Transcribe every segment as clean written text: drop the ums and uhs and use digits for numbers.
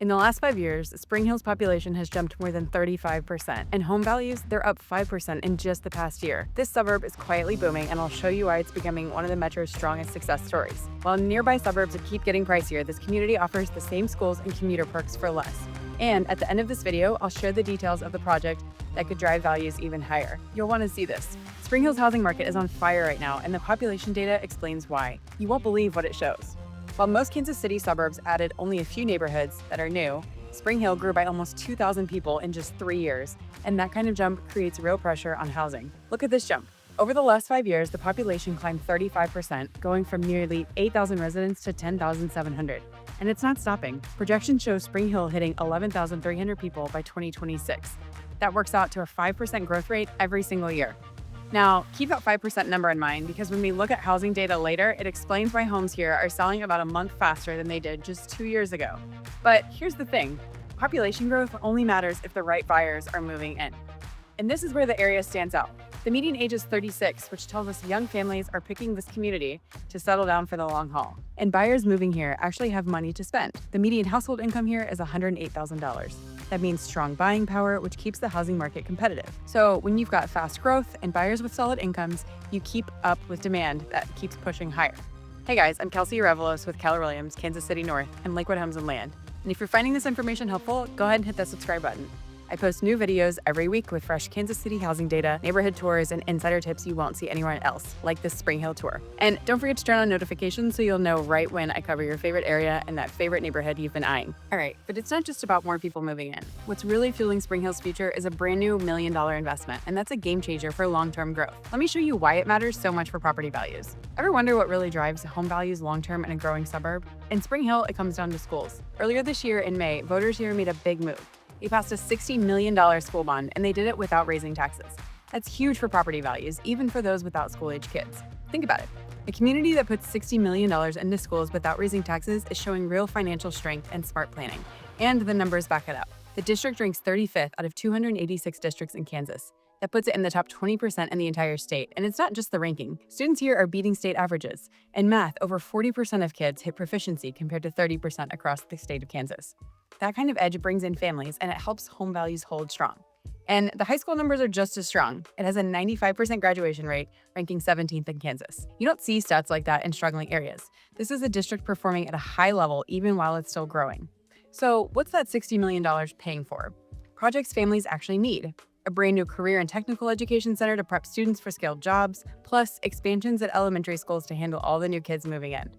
In the last 5 years, Spring Hill's population has jumped more than 35%, and home values, they're up 5% in just the past year. This suburb is quietly booming, and I'll show you why it's becoming one of the metro's strongest success stories. While nearby suburbs keep getting pricier, this community offers the same schools and commuter perks for less. And at the end of this video, I'll share the details of the project that could drive values even higher. You'll want to see this. Spring Hill's housing market is on fire right now, and the population data explains why. You won't believe what it shows. While most Kansas City suburbs added only a few neighborhoods that are new, Spring Hill grew by almost 2,000 people in just 3 years, and that kind of jump creates real pressure on housing. Look at this jump. Over the last 5 years, the population climbed 35%, going from nearly 8,000 residents to 10,700. And it's not stopping. Projections show Spring Hill hitting 11,300 people by 2026. That works out to a 5% growth rate every single year. Now, keep that 5% number in mind because when we look at housing data later, it explains why homes here are selling about a month faster than they did just 2 years ago. But here's the thing, population growth only matters if the right buyers are moving in. And this is where the area stands out. The median age is 36, which tells us young families are picking this community to settle down for the long haul. And buyers moving here actually have money to spend. The median household income here is $108,000. That means strong buying power, which keeps the housing market competitive. So when you've got fast growth and buyers with solid incomes, you keep up with demand that keeps pushing higher. Hey guys, I'm Kelsea with Keller Williams, Kansas City North, and Lakewood Homes and Land. And if you're finding this information helpful, go ahead and hit that subscribe button. I post new videos every week with fresh Kansas City housing data, neighborhood tours, and insider tips you won't see anywhere else, like this Spring Hill tour. And don't forget to turn on notifications so you'll know right when I cover your favorite area and that favorite neighborhood you've been eyeing. All right, but it's not just about more people moving in. What's really fueling Spring Hill's future is a brand new $1 million investment, and that's a game changer for long-term growth. Let me show you why it matters so much for property values. Ever wonder what really drives home values long-term in a growing suburb? In Spring Hill, it comes down to schools. Earlier this year in May, voters here made a big move. They passed a $60 million school bond, and they did it without raising taxes. That's huge for property values, even for those without school-age kids. Think about it. A community that puts $60 million into schools without raising taxes is showing real financial strength and smart planning. And the numbers back it up. The district ranks 35th out of 286 districts in Kansas. That puts it in the top 20% in the entire state. And it's not just the ranking. Students here are beating state averages. In math, over 40% of kids hit proficiency compared to 30% across the state of Kansas. That kind of edge brings in families, and it helps home values hold strong. And the high school numbers are just as strong. It has a 95% graduation rate, ranking 17th in Kansas. You don't see stats like that in struggling areas. This is a district performing at a high level even while it's still growing. So what's that $60 million paying for? Projects families actually need. A brand new career and technical education center to prep students for skilled jobs, plus expansions at elementary schools to handle all the new kids moving in.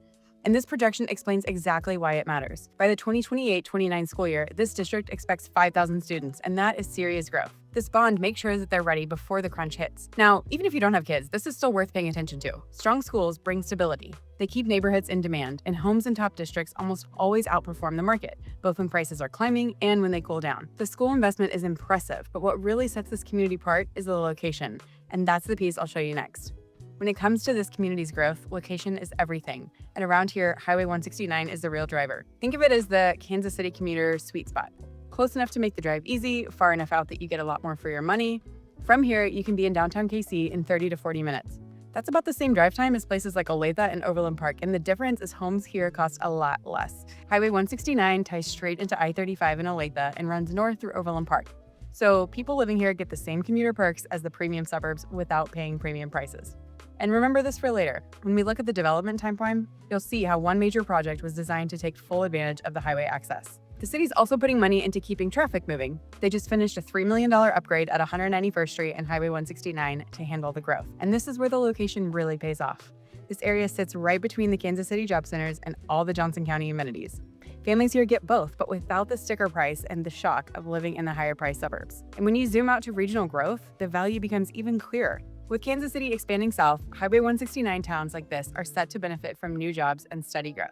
And this projection explains exactly why it matters. By the 2028-29 school year, this district expects 5,000 students, and that is serious growth. This bond makes sure that they're ready before the crunch hits. Now, even if you don't have kids, this is still worth paying attention to. Strong schools bring stability. They keep neighborhoods in demand, and homes in top districts almost always outperform the market, both when prices are climbing and when they cool down. The school investment is impressive, but what really sets this community apart is the location, and that's the piece I'll show you next. When it comes to this community's growth, location is everything. And around here, Highway 169 is the real driver. Think of it as the Kansas City commuter sweet spot. Close enough to make the drive easy, far enough out that you get a lot more for your money. From here, you can be in downtown KC in 30 to 40 minutes. That's about the same drive time as places like Olathe and Overland Park, and the difference is homes here cost a lot less. Highway 169 ties straight into I-35 in Olathe and runs north through Overland Park. So people living here get the same commuter perks as the premium suburbs without paying premium prices. And remember this for later. When we look at the development timeline, you'll see how one major project was designed to take full advantage of the highway access. The city's also putting money into keeping traffic moving. They just finished a $3 million upgrade at 191st Street and Highway 169 to handle the growth. And this is where the location really pays off. This area sits right between the Kansas City job centers and all the Johnson County amenities. Families here get both, but without the sticker price and the shock of living in the higher priced suburbs. And when you zoom out to regional growth, the value becomes even clearer. With Kansas City expanding south, Highway 169 towns like this are set to benefit from new jobs and steady growth.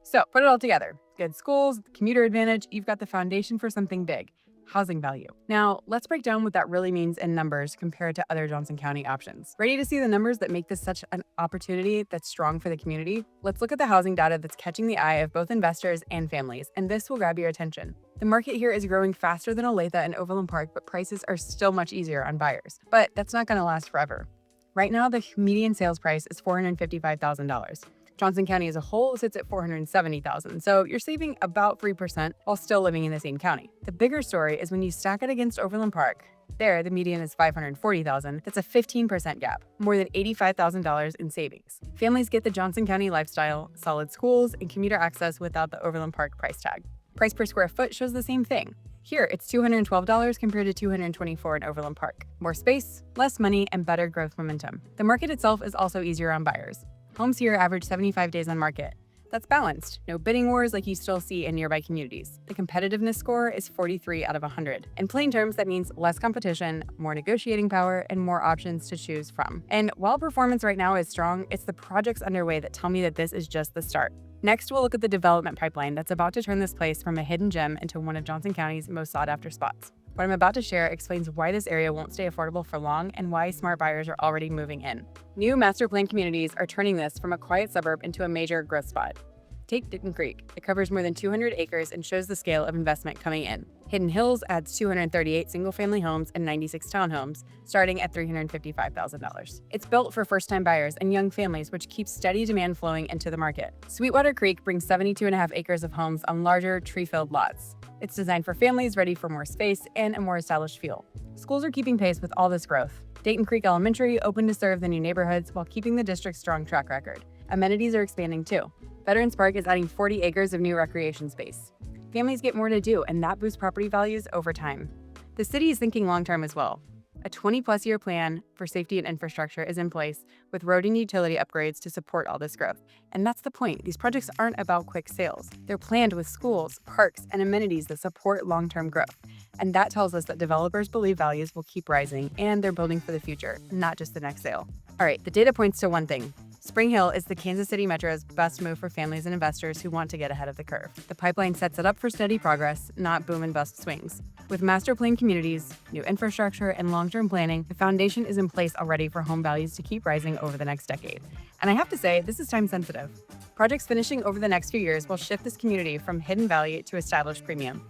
So put it all together. Good schools, commuter advantage, you've got the foundation for something big. Housing value. Now, let's break down what that really means in numbers compared to other Johnson County options. Ready to see the numbers that make this such an opportunity that's strong for the community? Let's look at the housing data that's catching the eye of both investors and families, and this will grab your attention. The market here is growing faster than Olathe and Overland Park, but prices are still much easier on buyers. But that's not going to last forever. Right now, the median sales price is $455,000. Johnson County as a whole sits at $470,000, so you're saving about 3% while still living in the same county. The bigger story is when you stack it against Overland Park. There, the median is $540,000. That's a 15% gap, more than $85,000 in savings. Families get the Johnson County lifestyle, solid schools, and commuter access without the Overland Park price tag. Price per square foot shows the same thing. Here, it's $212 compared to $224 in Overland Park. More space, less money, and better growth momentum. The market itself is also easier on buyers. Homes here average 75 days on market. That's balanced. No bidding wars like you still see in nearby communities. The competitiveness score is 43 out of 100. In plain terms, that means less competition, more negotiating power, and more options to choose from. And while performance right now is strong, it's the projects underway that tell me that this is just the start. Next, we'll look at the development pipeline that's about to turn this place from a hidden gem into one of Johnson County's most sought-after spots. What I'm about to share explains why this area won't stay affordable for long and why smart buyers are already moving in. New master plan communities are turning this from a quiet suburb into a major growth spot. Take Dayton Creek. It covers more than 200 acres and shows the scale of investment coming in. Hidden Hills adds 238 single-family homes and 96 townhomes, starting at $355,000. It's built for first-time buyers and young families, which keeps steady demand flowing into the market. Sweetwater Creek brings 72.5 acres of homes on larger, tree-filled lots. It's designed for families ready for more space and a more established feel. Schools are keeping pace with all this growth. Dayton Creek Elementary opened to serve the new neighborhoods while keeping the district's strong track record. Amenities are expanding too. Veterans Park is adding 40 acres of new recreation space. Families get more to do, and that boosts property values over time. The city is thinking long-term as well. A 20-plus year plan for safety and infrastructure is in place, with road and utility upgrades to support all this growth. And that's the point. These projects aren't about quick sales. They're planned with schools, parks, and amenities that support long-term growth. And that tells us that developers believe values will keep rising, and they're building for the future, not just the next sale. All right, the data points to one thing. Spring Hill is the Kansas City Metro's best move for families and investors who want to get ahead of the curve. The pipeline sets it up for steady progress, not boom and bust swings. With master plan communities, new infrastructure, and long-term planning, the foundation is in place already for home values to keep rising over the next decade. And I have to say, this is time sensitive. Projects finishing over the next few years will shift this community from hidden value to established premium.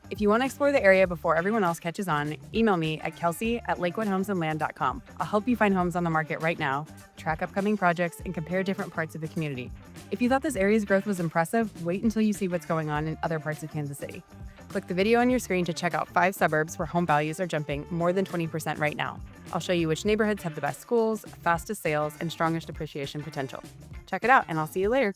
If you want to explore the area before everyone else catches on, email me at Kelsea@lakewoodhomesandland.com. I'll help you find homes on the market right now, track upcoming projects, and compare different parts of the community. If you thought this area's growth was impressive, wait until you see what's going on in other parts of Kansas City. Click the video on your screen to check out 5 suburbs where home values are jumping more than 20% right now. I'll show you which neighborhoods have the best schools, fastest sales, and strongest appreciation potential. Check it out, and I'll see you later.